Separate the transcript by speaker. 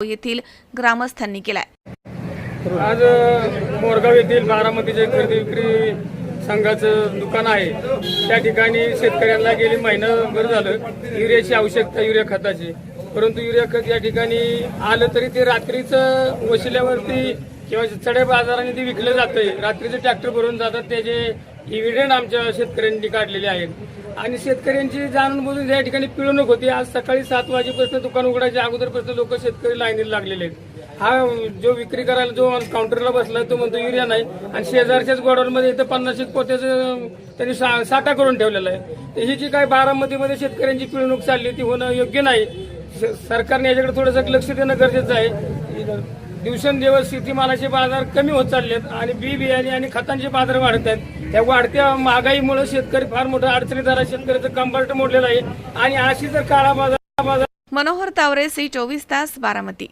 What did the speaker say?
Speaker 1: येथील ग्रामस्थांनी केलाय।
Speaker 2: आज मोरगाव येथील बारामतीचे खरेदी विक्री संघाचं दुकान आहे। त्या ठिकाणी शेतकऱ्यांना गेली महिनाभर झालं युरियाची आवश्यकता, युरिया खताची, परंतु युरिया खत या ठिकाणी आलं तरी ते रात्रीचं वशिल्यावरती किंवा चढ्या बाजाराने ते विकलं जातंय। रात्रीचे ट्रॅक्टर भरून जातात, त्याचे इव्हिडंट आमच्या शेतकऱ्यांनी काढलेले आहेत आणि शेतकऱ्यांची जाणून बुजून या ठिकाणी पिळवणूक होती। आज सकाळी 7 वाजेपासून दुकान उघडायच्या अगोदरपासून लोक शेतकरी लाईनीला लागलेले आहेत। हा जो विक्री करायला जो काउंटरला बसला तो म्हणतो युरिया नाही आणि शेजारच्याच गोडाऊनमध्ये इथं 50 पोत्याचं त्यांनी साठा करून ठेवलेला आहे। तर ही जी काय बारामतीमध्ये शेतकऱ्यांची पिळवणूक चालली ती होणं योग्य नाही। सरकारने याच्याकडे थोडंसं लक्ष देणं गरजेचं आहे। दिवसेंदिवस शेतीमालाचे बाजार कमी होत चालले आहेत आणि बियाणे आणि खतांचे बाजार वाढत आहेत। त्या वाढत्या महागाईमुळे शेतकरी फार मोठा अडचणीत आला, शेतकऱ्याचं कंबरट मोडलेलं आहे आणि अशी जर काळा बाजार
Speaker 1: मनोहर तावरे, सी 24 तास, बारामती।